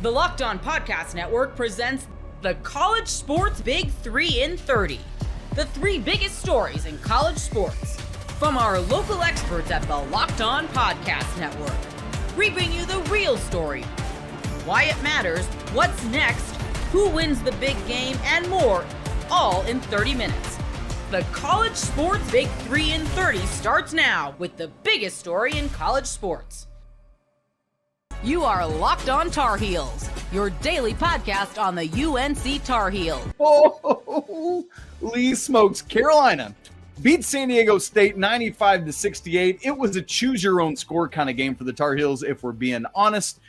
The Locked On Podcast Network presents the College Sports Big 3 in 30. The three biggest stories in college sports. From our local experts at the Locked On Podcast Network. We bring you the real story, why it matters, what's next, who wins the big game, and more, all in 30 minutes. The College Sports Big 3 in 30 starts now with the biggest story in college sports. You are Locked On Tar Heels, your daily podcast on the UNC Tar Heels. Oh, Lee smokes. Carolina beat San Diego State 95-68. It was a choose-your-own-score kind of game for the Tar Heels, if we're being honest.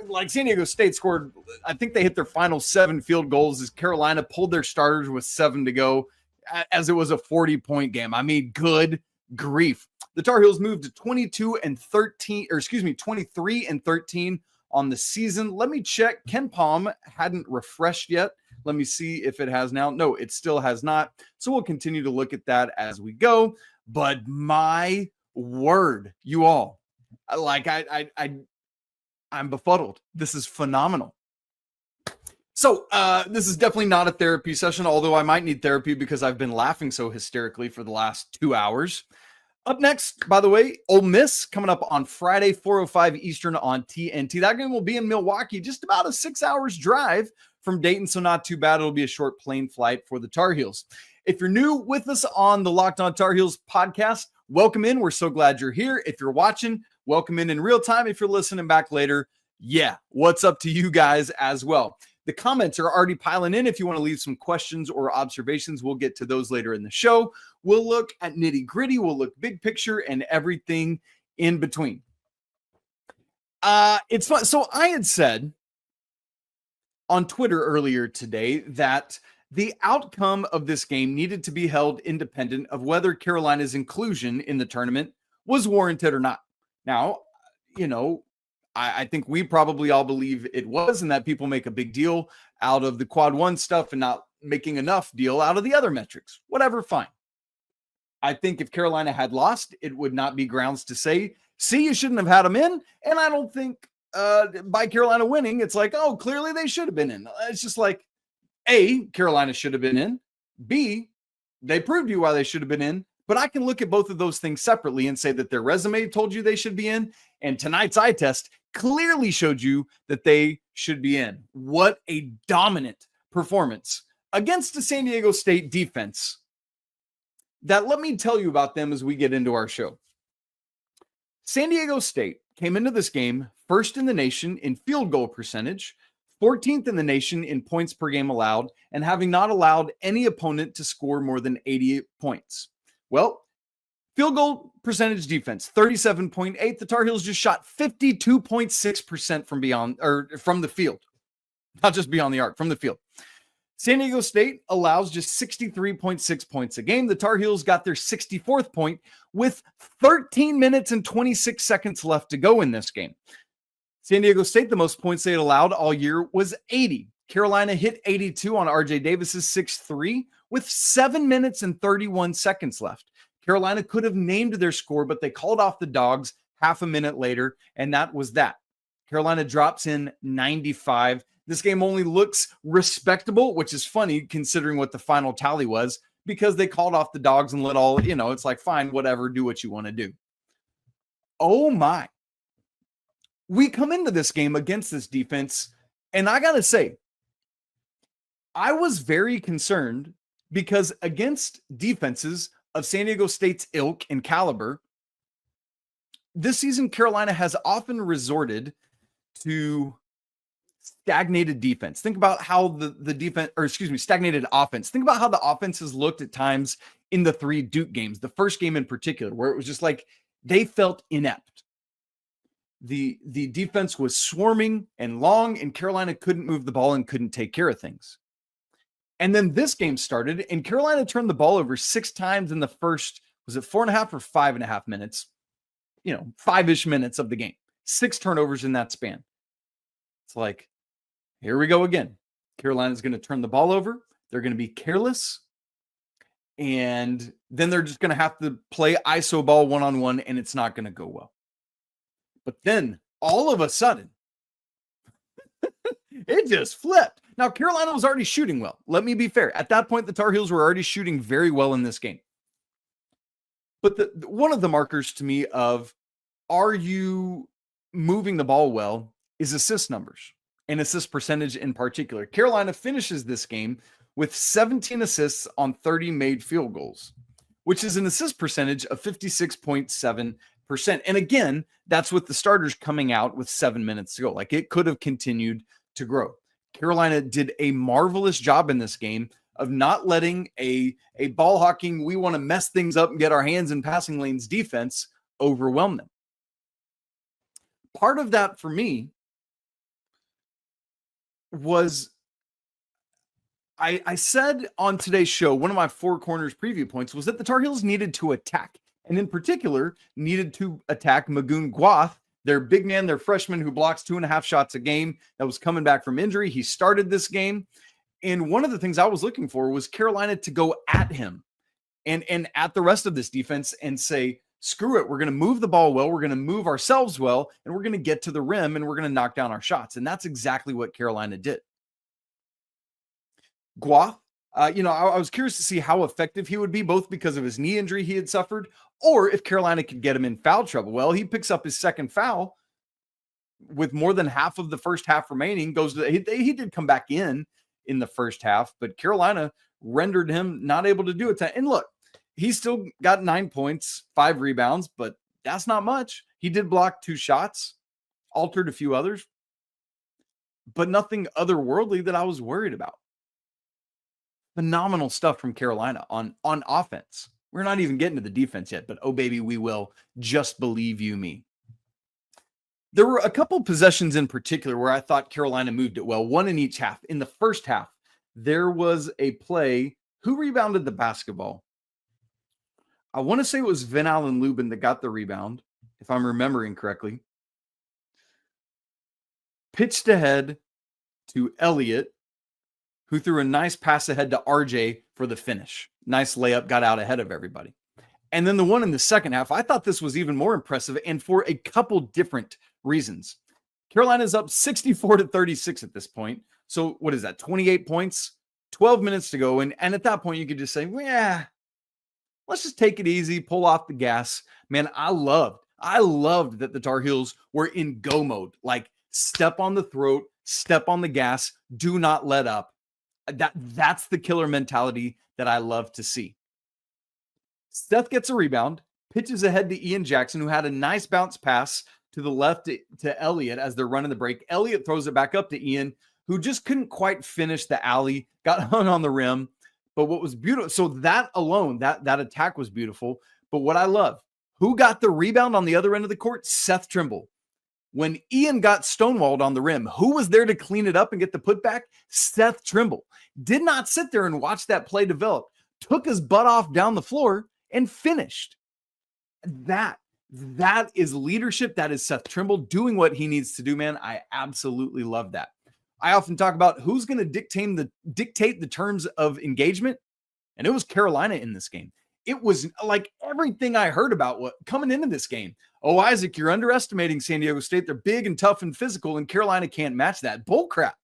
Like, San Diego State scored, I think they hit their final 7 field goals as Carolina pulled their starters with 7 to go, as it was a 40-point game. I mean, good grief. The Tar Heels moved to 23-13 on the season. Let me check. Ken Palm hadn't refreshed yet. Let me see if it has now. No, it still has not. So we'll continue to look at that as we go. But my word, you all, like I'm befuddled. This is phenomenal. So this is definitely not a therapy session, although I might need therapy because I've been laughing so hysterically for the last 2 hours. Up next, by the way, Ole Miss coming up on Friday, 4:05 Eastern on TNT. That game will be in Milwaukee, just about a 6 hours drive from Dayton, so not too bad. It'll be a short plane flight for the Tar Heels. If you're new with us on the Locked On Tar Heels podcast, welcome in. We're so glad you're here. If you're watching, welcome in real time. If you're listening back later, yeah, what's up to you guys as well? The comments are already piling in. If you want to leave some questions or observations, we'll get to those later in the show. We'll look at nitty gritty. We'll look big picture and everything in between. It's fun. So I had said on Twitter earlier today that the outcome of this game needed to be held independent of whether Carolina's inclusion in the tournament was warranted or not. Now, I think we probably all believe it was, and that people make a big deal out of the quad one stuff and not making enough deal out of the other metrics. Whatever, fine. I think if Carolina had lost, it would not be grounds to say, see, you shouldn't have had them in. And I don't think by Carolina winning, it's like, oh, clearly they should have been in. It's just like, A, Carolina should have been in. B, they proved you why they should have been in. But I can look at both of those things separately and say that their resume told you they should be in, and tonight's eye test clearly showed you that they should be in. What a dominant performance against the San Diego State defense. That, let me tell you about them as we get into our show. San Diego State came into this game first in the nation in field goal percentage, 14th in the nation in points per game allowed, and having not allowed any opponent to score more than 80 points. Well, field goal percentage defense, 37.8. The Tar Heels just shot 52.6% from the field. Not just beyond the arc, from the field. San Diego State allows just 63.6 points a game. The Tar Heels got their 64th point with 13 minutes and 26 seconds left to go in this game. San Diego State, the most points they had allowed all year was 80. Carolina hit 82 on RJ Davis's 6-3 with 7 minutes and 31 seconds left. Carolina could have named their score, but they called off the Dogs half a minute later, and that was that. Carolina drops in 95. This game only looks respectable, which is funny considering what the final tally was, because they called off the Dogs and let all, it's like, fine, whatever, do what you want to do. Oh my. We come into this game against this defense, and I got to say, I was very concerned because against defenses of San Diego State's ilk and caliber, this season Carolina has often resorted to stagnated defense. Think about how the defense, stagnated offense. Think about how the offense has looked at times in the 3 Duke games, the first game in particular, where it was just like they felt inept. The defense was swarming and long, and Carolina couldn't move the ball and couldn't take care of things. And then this game started, and Carolina turned the ball over 6 times in the first, was it 4.5 or 5.5 minutes? 5-ish minutes of the game. 6 turnovers in that span. It's like, here we go again. Carolina's going to turn the ball over. They're going to be careless. And then they're just going to have to play iso ball one-on-one, and it's not going to go well. But then, all of a sudden, It just flipped. Now, Carolina was already shooting well. Let me be fair. At that point, the Tar Heels were already shooting very well in this game. But one of the markers to me of, are you moving the ball well, is assist numbers and assist percentage in particular. Carolina finishes this game with 17 assists on 30 made field goals, which is an assist percentage of 56.7%. And again, that's with the starters coming out with 7 minutes to go. Like, it could have continued to grow. Carolina did a marvelous job in this game of not letting a ball hawking, we want to mess things up and get our hands in passing lanes defense overwhelm them. Part of that for me was, I said on today's show, one of my Four Corners preview points was that the Tar Heels needed to attack, and in particular needed to attack Magoon Guath, their big man, their freshman who blocks 2.5 shots a game, that was coming back from injury. He started this game. And one of the things I was looking for was Carolina to go at him and at the rest of this defense and say, screw it, we're going to move the ball well, we're going to move ourselves well, and we're going to get to the rim and we're going to knock down our shots. And that's exactly what Carolina did. Guath, I was curious to see how effective he would be, both because of his knee injury he had suffered, or if Carolina could get him in foul trouble. Well, he picks up his second foul with more than half of the first half remaining. He did come back in the first half, but Carolina rendered him not able to do it. And look, he still got 9 points, 5 rebounds, but that's not much. He did block 2 shots, altered a few others, but nothing otherworldly that I was worried about. Phenomenal stuff from Carolina on offense. We're not even getting to the defense yet, but oh baby, we will. Just believe you me. There were a couple possessions in particular where I thought Carolina moved it well, one in each half. In the first half, there was a play. Who rebounded the basketball? I want to say it was Vin Allen Lubin that got the rebound, if I'm remembering correctly. Pitched ahead to Elliott, who threw a nice pass ahead to RJ for the finish. Nice layup, got out ahead of everybody. And then the one in the second half, I thought this was even more impressive, and for a couple different reasons. Carolina's up 64-36 at this point. So what is that? 28 points, 12 minutes to go. And at that point, you could just say, well, yeah, let's just take it easy, pull off the gas. Man, I loved that the Tar Heels were in go mode. Like, step on the throat, step on the gas, do not let up. That's the killer mentality that I love to see. Seth gets a rebound, pitches ahead to Ian Jackson, who had a nice bounce pass to the left to Elliott as they're running the break. Elliott throws it back up to Ian, who just couldn't quite finish the alley, got hung on the rim. But what was beautiful, so that alone, that attack was beautiful. But what I love, who got the rebound on the other end of the court? Seth Trimble. When Ian got stonewalled on the rim, who was there to clean it up and get the putback? Seth Trimble. Did not sit there and watch that play develop. Took his butt off down the floor and finished. That is leadership. That is Seth Trimble doing what he needs to do, man. I absolutely love that. I often talk about who's going to dictate the terms of engagement, and it was Carolina in this game. It was like everything I heard about what coming into this game. Oh, Isaac, you're underestimating San Diego State. They're big and tough and physical, and Carolina can't match that. Bull crap.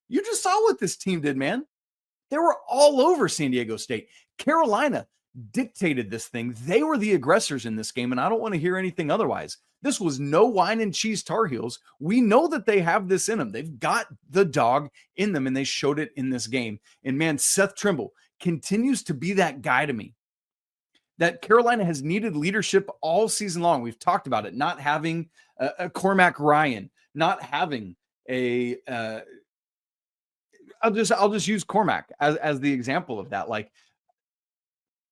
You just saw what this team did, man. They were all over San Diego State. Carolina dictated this thing. They were the aggressors in this game, and I don't want to hear anything otherwise. This was no wine and cheese Tar Heels. We know that they have this in them. They've got the dog in them, and they showed it in this game. And man, Seth Trimble continues to be that guy to me. That Carolina has needed leadership all season long. We've talked about it, not having a Cormac Ryan, not having a I'll just use Cormac as the example of that. Like,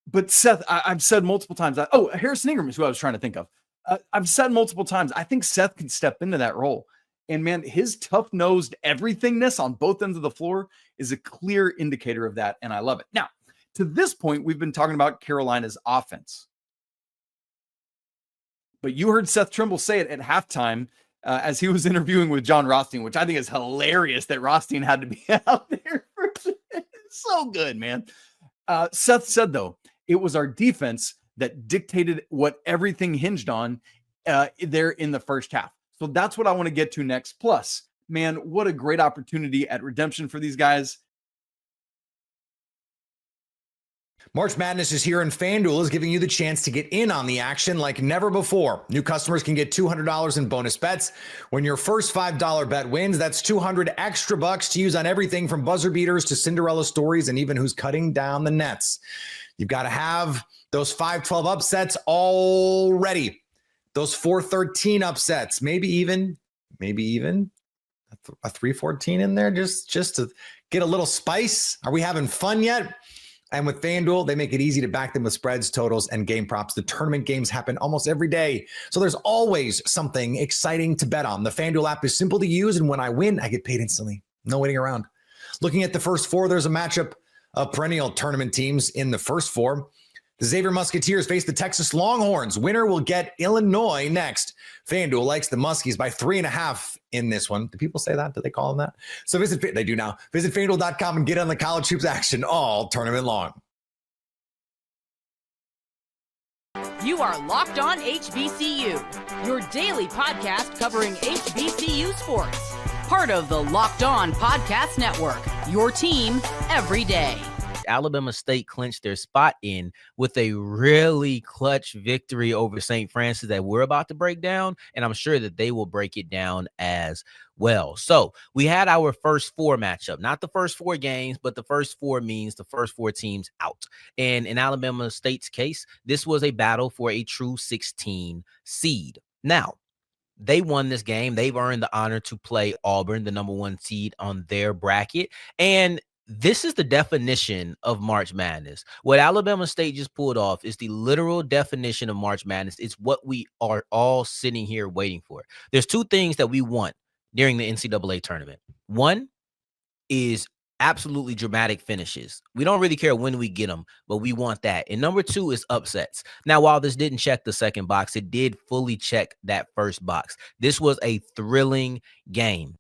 but Seth, I've said multiple times that, Harrison Ingram is who I was trying to think of. I've said multiple times, I think Seth can step into that role. And man, his tough-nosed everythingness on both ends of the floor is a clear indicator of that, and I love it. Now, to this point, we've been talking about Carolina's offense. But you heard Seth Trimble say it at halftime as he was interviewing with John Rothstein, which I think is hilarious that Rothstein had to be out there. So good, man. Seth said, though, it was our defense that dictated what everything hinged on there in the first half. So that's what I want to get to next. Plus, Man, what a great opportunity at redemption for these guys. March Madness is here, and FanDuel is giving you the chance to get in on the action like never before. New customers can get $200 in bonus bets. When your first $5 bet wins, that's $200 extra bucks to use on everything from buzzer beaters to Cinderella stories and even who's cutting down the nets. You've got to have those 5-12 upsets all ready. Those 4-13 upsets, maybe even a 3-14 in there just to get a little spice. Are we having fun yet? And with FanDuel, they make it easy to back them with spreads, totals, and game props. The tournament games happen almost every day, so there's always something exciting to bet on. The FanDuel app is simple to use, and when I win, I get paid instantly. No waiting around. Looking at the first four, there's a matchup of perennial tournament teams in the first four. The Xavier Musketeers face the Texas Longhorns. Winner will get Illinois next. FanDuel likes the Muskies by 3.5 in this one. Do people say that? Do they call them that? So they do now. Visit FanDuel.com and get on the college hoops action all tournament long. You are Locked On HBCU, your daily podcast covering HBCU sports. Part of the Locked On Podcast Network, your team every day. Alabama State clinched their spot in with a really clutch victory over St. Francis that we're about to break down, and I'm sure that they will break it down as well. So we had our first four matchup, not the first four games, but the first four means the first four teams out. And in Alabama State's case, this was a battle for a true 16 seed. Now, they won this game. They've earned the honor to play Auburn, the number one seed on their bracket. And this is the definition of March Madness. What Alabama State just pulled off is the literal definition of March Madness. It's what we are all sitting here waiting for. There's two things that we want during the NCAA tournament. One is absolutely dramatic finishes. We don't really care when we get them, but we want that. And number two is upsets. Now, while this didn't check the second box, it did fully check that first box. This was a thrilling game.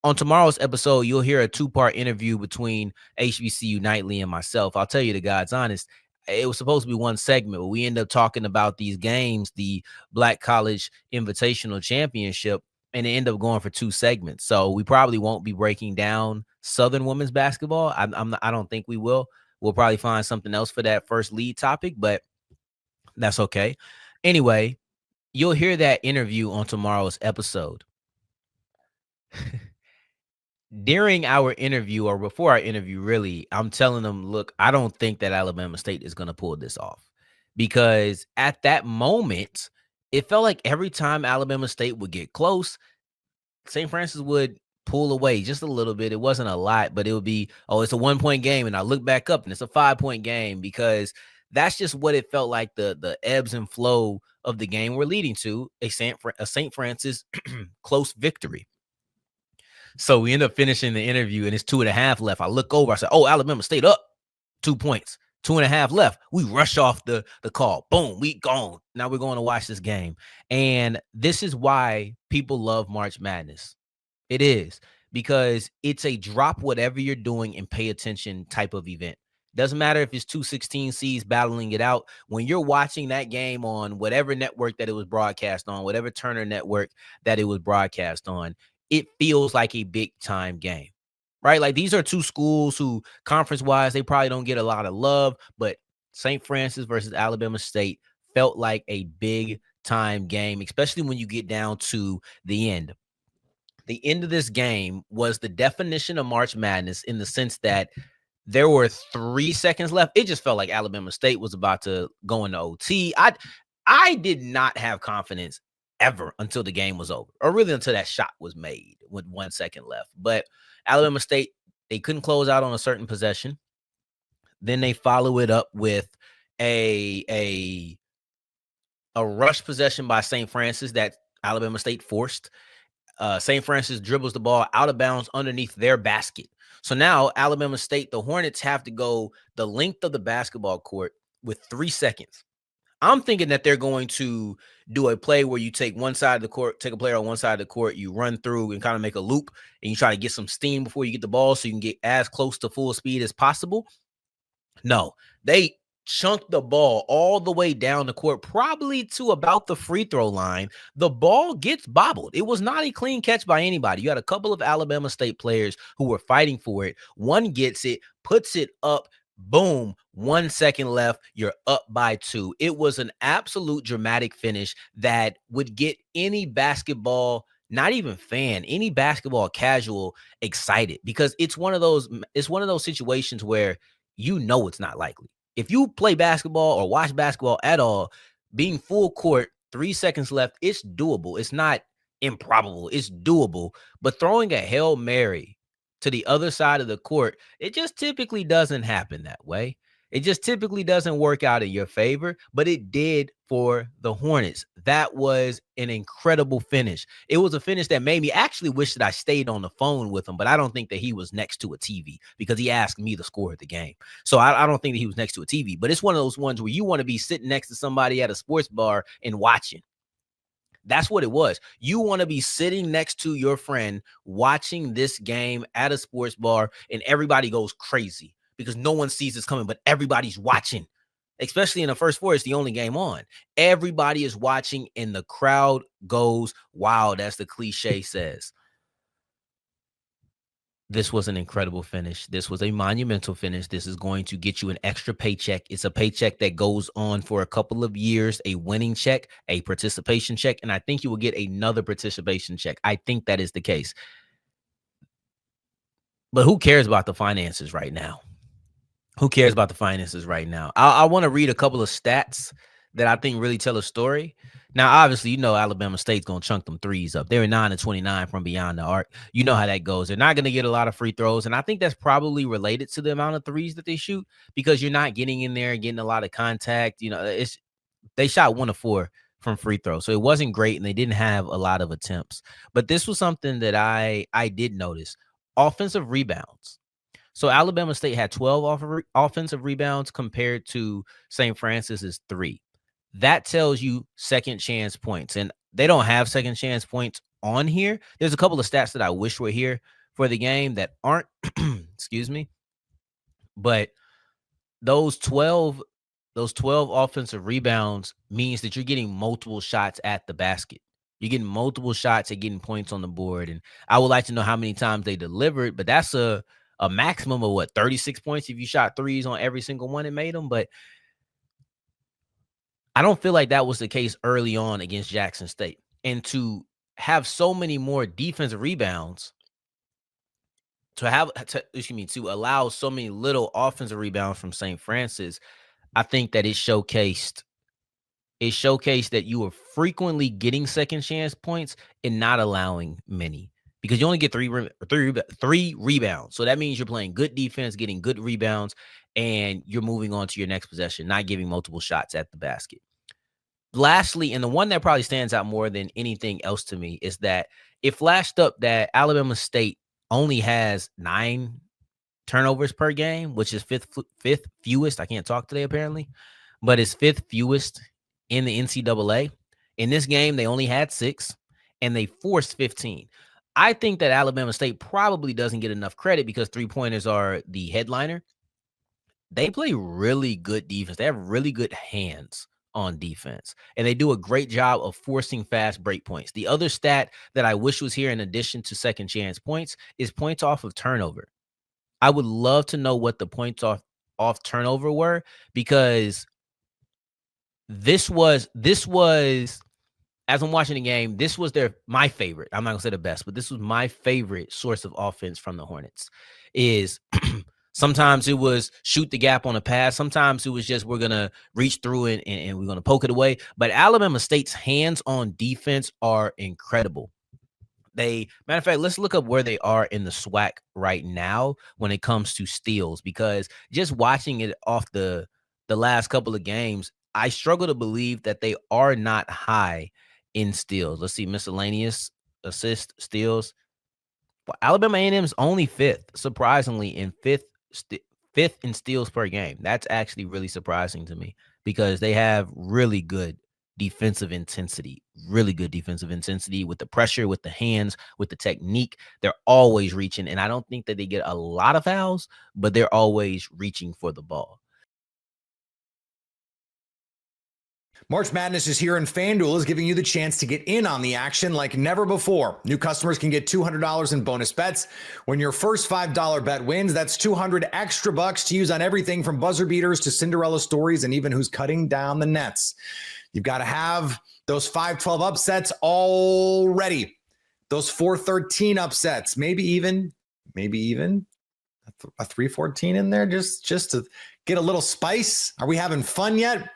On tomorrow's episode, you'll hear a two-part interview between HBCU Nightly and myself. I'll tell you the God's honest, it was supposed to be one segment, but we ended up talking about these games, the Black College Invitational Championship, and it ended up going for two segments. So we probably won't be breaking down Southern women's basketball. I don't think we will. We'll probably find something else for that first lead topic, but that's okay. Anyway, you'll hear that interview on tomorrow's episode. During our interview, or before our interview, really, I'm telling them, look, I don't think that Alabama State is going to pull this off, because at that moment, it felt like every time Alabama State would get close, St. Francis would pull away just a little bit. It wasn't a lot, but it would be, oh, it's a 1-point game, and I look back up and it's a 5-point game, because that's just what it felt like the ebbs and flow of the game were leading to, a St. Francis close victory. So we end up finishing the interview, and it's 2.5 left. I look over. I said, oh, Alabama State up 2 points, 2.5 left. We rush off the call. Boom, we gone. Now we're going to watch this game. And this is why people love March Madness. It is, because it's a drop whatever you're doing and pay attention type of event. Doesn't matter if it's 216 seeds battling it out. When you're watching that game on whatever network that it was broadcast on, whatever Turner network that it was broadcast on, it feels like a big time game, right? Like, these are two schools who conference wise, they probably don't get a lot of love, but St. Francis versus Alabama State felt like a big time game, especially when you get down to the end. The end of this game was the definition of March Madness, in the sense that there were 3 seconds left. It just felt like Alabama State was about to go into OT. I did not have confidence ever until the game was over, or really until that shot was made with 1 second left. But Alabama State, they couldn't close out on a certain possession. Then they follow it up with a rush possession by St. Francis that Alabama State forced. St. Francis dribbles the ball out of bounds underneath their basket. So now Alabama State, the Hornets, have to go the length of the basketball court with 3 seconds. I'm thinking that they're going to do a play where you take one side of the court, take a player on one side of the court, you run through and kind of make a loop, and you try to get some steam before you get the ball so you can get as close to full speed as possible. No, they chunked the ball all the way down the court, probably to about the free throw line. The ball gets bobbled. It was not a clean catch by anybody. You had a couple of Alabama State players who were fighting for it. One gets it, puts it up. Boom, 1 second left. You're up by 2. It was an absolute dramatic finish that would get any basketball, not even fan, any basketball casual excited, because it's one of those situations where it's not likely. If you play basketball or watch basketball at all, being full court, 3 seconds left, it's doable. It's not improbable. It's doable. But throwing a Hail Mary to the other side of the court, it just typically doesn't happen that way. It just typically doesn't work out in your favor, but it did for the Hornets. That was an incredible finish. It was a finish that made me actually wish that I stayed on the phone with him, but I don't think that he was next to a TV because he asked me the score of the game. So I don't think that he was next to a TV, but it's one of those ones where you want to be sitting next to somebody at a sports bar and watching. That's what it was. You want to be sitting next to your friend watching this game at a sports bar, and everybody goes crazy because no one sees this coming, but everybody's watching. Especially in the first four, it's the only game on. Everybody is watching, and the crowd goes wild, as the cliche says. This was an incredible finish. This was a monumental finish. This is going to get you an extra paycheck. It's a paycheck that goes on for a couple of years, a winning check, a participation check, and I think you will get another participation check. I think that is the case. But who cares about the finances right now? Who cares about the finances right now? I want to read a couple of stats that I think really tell a story. Now, obviously, Alabama State's going to chunk them threes up. They're 9-29 from beyond the arc. You know how that goes. They're not going to get a lot of free throws, and I think that's probably related to the amount of threes that they shoot because you're not getting in there and getting a lot of contact. They shot 1 of 4 from free throws, so it wasn't great, and they didn't have a lot of attempts. But this was something that I did notice. Offensive rebounds. So Alabama State had 12 offensive rebounds compared to St. Francis's 3. That tells you second chance points. And they don't have second chance points on here. There's a couple of stats that I wish were here for the game that aren't, excuse me. But those 12 offensive rebounds means that you're getting multiple shots at the basket. You're getting multiple shots at getting points on the board. And I would like to know how many times they delivered, but that's a maximum of 36 points if you shot threes on every single one and made them. But I don't feel like that was the case early on against Jackson State. And to have so many more defensive rebounds, to allow so many little offensive rebounds from St. Francis, I think that it showcased that you were frequently getting second chance points and not allowing many, because you only get three rebounds. So that means you're playing good defense, getting good rebounds, and you're moving on to your next possession, not giving multiple shots at the basket. Lastly, and the one that probably stands out more than anything else to me, is that it flashed up that Alabama State only has 9 turnovers per game, which is fifth fewest. I can't talk today apparently, but it's 5th fewest in the NCAA. In this game, they only had 6, and they forced 15. I think that Alabama State probably doesn't get enough credit because three-pointers are the headliner. They play really good defense. They have really good hands on defense, and they do a great job of forcing fast break points. The other stat that I wish was here in addition to second chance points is points off of turnover. I would love to know what the points off turnover were, because this was as I'm watching the game, this was my favorite. I'm not gonna say the best, but this was my favorite source of offense from the Hornets. Is sometimes it was shoot the gap on a pass. Sometimes it was just we're gonna reach through and we're gonna poke it away. But Alabama State's hands on defense are incredible. Matter of fact, let's look up where they are in the SWAC right now when it comes to steals, because just watching it off the last couple of games, I struggle to believe that they are not high in steals. Let's see, miscellaneous, assist, steals. Well, Alabama A&M is only 5th, surprisingly, in 5th in steals per game. That's actually really surprising to me, because they have really good defensive intensity with the pressure, with the hands, with the technique. They're always reaching, and I don't think that they get a lot of fouls, but they're always reaching for the ball. March Madness is here and FanDuel is giving you the chance to get in on the action like never before. New customers can get $200 in bonus bets. When your first $5 bet wins, that's $200 extra bucks to use on everything from buzzer beaters to Cinderella stories and even who's cutting down the nets. You've got to have those 5-12 upsets all ready. Those 4-13 upsets, maybe even a 3-14 in there just to get a little spice. Are we having fun yet?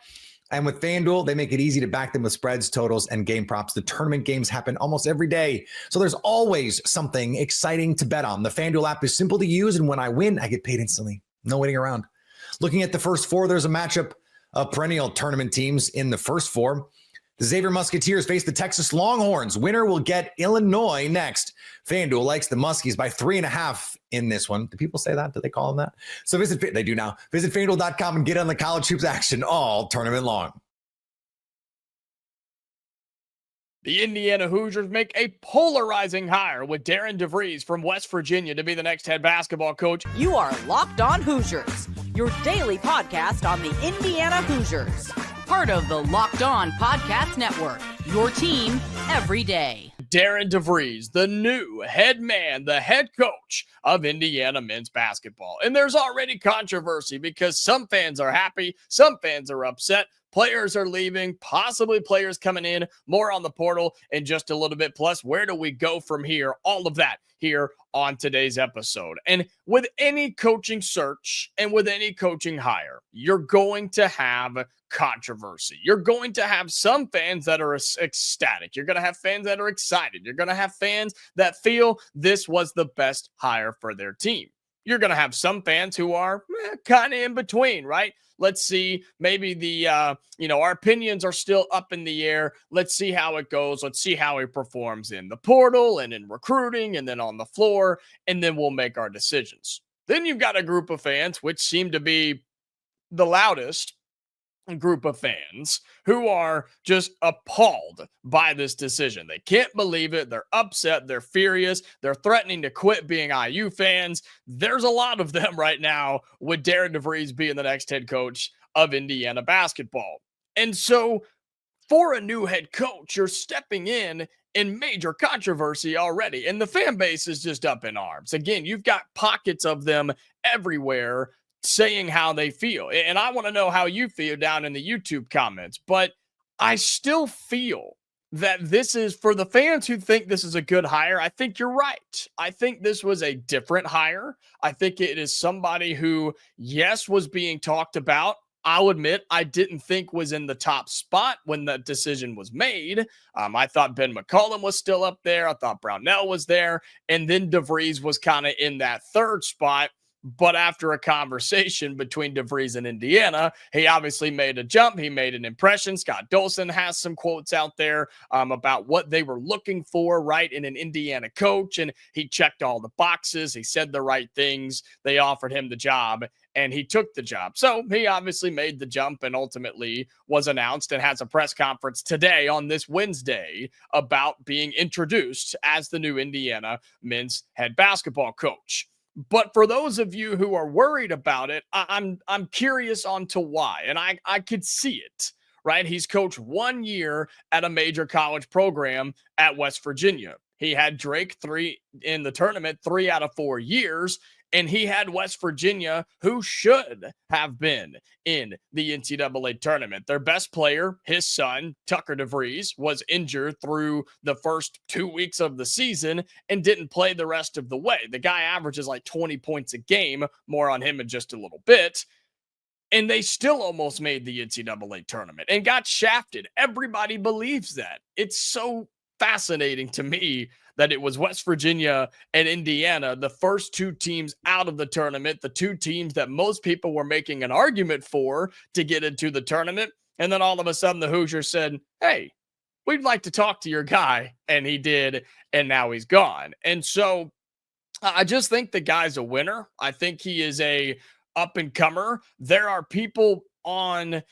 And with FanDuel, they make it easy to back them with spreads, totals, and game props. The tournament games happen almost every day, so there's always something exciting to bet on. The FanDuel app is simple to use, and when I win, I get paid instantly. No waiting around. Looking at the first four, there's a matchup of perennial tournament teams in the first four. The Xavier Musketeers face the Texas Longhorns. Winner will get Illinois next. FanDuel likes the Muskies by 3.5 in this one. Do people say that? Do they call them that? So they do now. Visit FanDuel.com and get on the college hoops action all tournament long. The Indiana Hoosiers make a polarizing hire with Darren DeVries from West Virginia to be the next head basketball coach. You are Locked On Hoosiers, your daily podcast on the Indiana Hoosiers. Part of the Locked On Podcast Network, your team every day. Darren DeVries, the new head man, the head coach of Indiana men's basketball. And there's already controversy because some fans are happy, some fans are upset. Players are leaving, possibly players coming in, more on the portal in just a little bit. Plus, where do we go from here? All of that here on today's episode. And with any coaching search and with any coaching hire, you're going to have controversy. You're going to have some fans that are ecstatic. You're going to have fans that are excited. You're going to have fans that feel this was the best hire for their team. You're going to have some fans who are kind of in between, right? Let's see, maybe our opinions are still up in the air. Let's see how it goes. Let's see how he performs in the portal and in recruiting and then on the floor, and then we'll make our decisions. Then you've got a group of fans, which seem to be the loudest group of fans, who are just appalled by this decision. They can't believe it. They're upset. They're furious. They're threatening to quit being IU fans. There's a lot of them right now with Darren DeVries being the next head coach of Indiana basketball. And so for a new head coach, you're stepping in major controversy already, and the fan base is just up in arms. Again, you've got pockets of them everywhere saying how they feel. And I want to know how you feel down in the YouTube comments, but I still feel that this is, for the fans who think this is a good hire, I think you're right. I think this was a different hire. I think it is somebody who, yes, was being talked about. I'll admit I didn't think was in the top spot when the decision was made. I thought Ben McCollum was still up there. I thought Brownell was there. And then DeVries was kind of in that third spot. But after a conversation between DeVries and Indiana, he obviously made a jump. He made an impression. Scott Dolson has some quotes out there about what they were looking for, right, in an Indiana coach. And he checked all the boxes. He said the right things. They offered him the job, and he took the job. So he obviously made the jump and ultimately was announced and has a press conference today on this Wednesday about being introduced as the new Indiana men's head basketball coach. But for those of you who are worried about it, I'm curious on to why. And I could see it, right? He's coached 1 year at a major college program at West Virginia. He had Drake 3 in the tournament 3 out of 4 years. And he had West Virginia, who should have been in the NCAA tournament. Their best player, his son, Tucker DeVries, was injured through the first 2 weeks of the season and didn't play the rest of the way. The guy averages like 20 points a game, more on him in just a little bit. And they still almost made the NCAA tournament and got shafted. Everybody believes that. It's so fascinating to me that it was West Virginia and Indiana, the first two teams out of the tournament, the two teams that most people were making an argument for to get into the tournament. And then all of a sudden the Hoosiers said, hey, we'd like to talk to your guy. And he did, and now he's gone. And so I just think the guy's a winner. I think he is a up-and-comer. There are people on,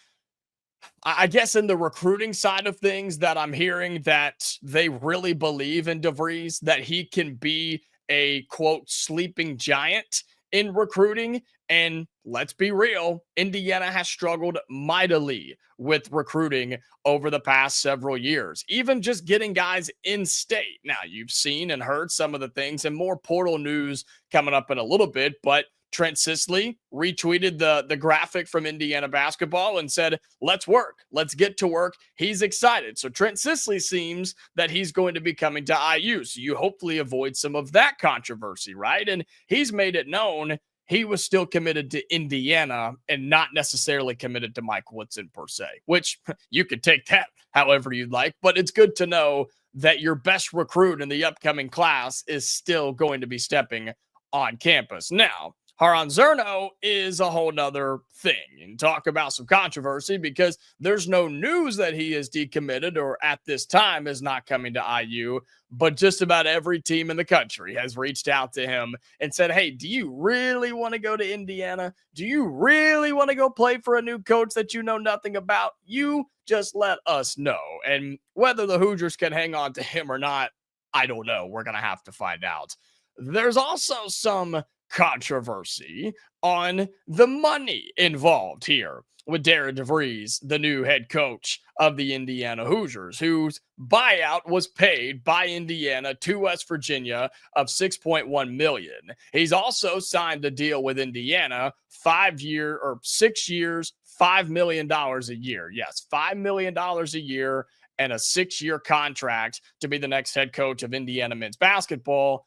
I guess, in the recruiting side of things that I'm hearing that they really believe in DeVries, that he can be a, quote, sleeping giant in recruiting. And let's be real, Indiana has struggled mightily with recruiting over the past several years, even just getting guys in state. Now, you've seen and heard some of the things and more portal news coming up in a little bit, but Trent Sisley retweeted the graphic from Indiana basketball and said, let's work. Let's get to work. He's excited. So Trent Sisley seems that he's going to be coming to IU. So you hopefully avoid some of that controversy, right? And he's made it known he was still committed to Indiana and not necessarily committed to Mike Woodson per se, which you could take that however you'd like. But it's good to know that your best recruit in the upcoming class is still going to be stepping on campus. Now, Haran Zerno is a whole nother thing, and talk about some controversy because there's no news that he is decommitted or at this time is not coming to IU, but just about every team in the country has reached out to him and said, hey, do you really want to go to Indiana? Do you really want to go play for a new coach that you know nothing about? You just let us know. And whether the Hoosiers can hang on to him or not, I don't know. We're going to have to find out. There's also some controversy on the money involved here with Darren DeVries, the new head coach of the Indiana Hoosiers, whose buyout was paid by Indiana to West Virginia of $6.1 million. He's also signed a deal with Indiana, 6 years, $5 million a year. Yes, $5 million a year and a 6-year contract to be the next head coach of Indiana men's basketball.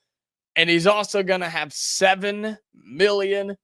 And he's also going to have $7 million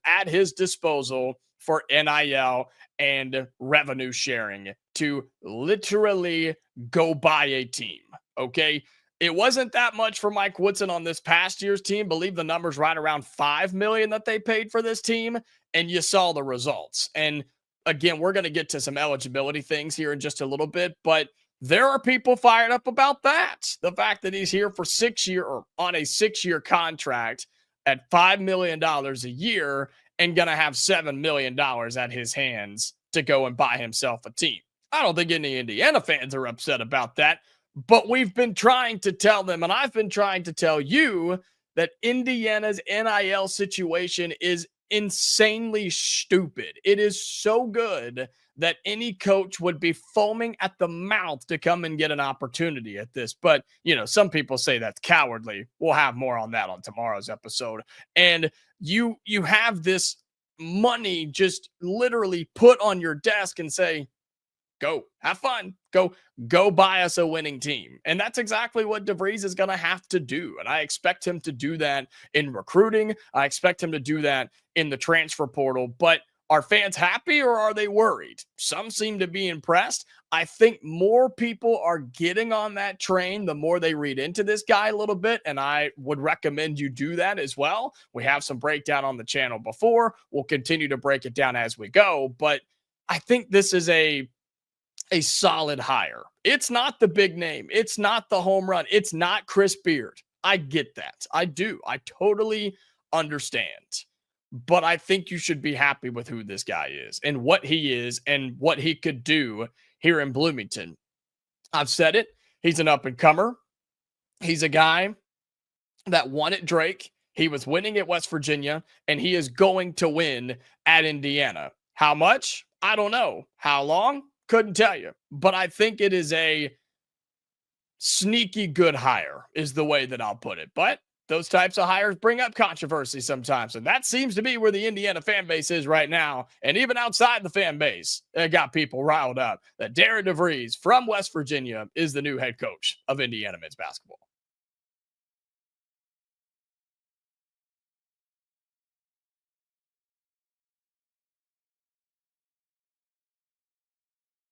at his disposal for NIL and revenue sharing to literally go buy a team. Okay. It wasn't that much for Mike Woodson on this past year's team. Believe the number's right around $5 million that they paid for this team. And you saw the results. And again, we're going to get to some eligibility things here in just a little bit, but there are people fired up about that. The fact that he's here for 6 year or on a 6-year contract at $5 million a year and going to have $7 million at his hands to go and buy himself a team. I don't think any Indiana fans are upset about that, but we've been trying to tell them, and I've been trying to tell you that Indiana's NIL situation is insanely stupid. It is so good that any coach would be foaming at the mouth to come and get an opportunity at this. But, you know, some people say that's cowardly. We'll have more on that on tomorrow's episode. And you have this money just literally put on your desk and say, go have fun, go buy us a winning team. And that's exactly what DeVries is going to have to do. And I expect him to do that in recruiting. I expect him to do that in the transfer portal. But are fans happy or are they worried? Some seem to be impressed. I think more people are getting on that train the more they read into this guy a little bit, and I would recommend you do that as well. We have some breakdown on the channel before. We'll continue to break it down as we go, but I think this is a solid hire. It's not the big name. It's not the home run. It's not Chris Beard. I get that. I do. I totally understand. But I think you should be happy with who this guy is and what he is and what he could do here in Bloomington. I've said it. He's an up-and-comer. He's a guy that won at Drake. He was winning at West Virginia, and he is going to win at Indiana. How much? I don't know. How long? Couldn't tell you. But I think it is a sneaky good hire is the way that I'll put it. But those types of hires bring up controversy sometimes. And that seems to be where the Indiana fan base is right now. And even outside the fan base, it got people riled up that Darren DeVries from West Virginia is the new head coach of Indiana men's basketball.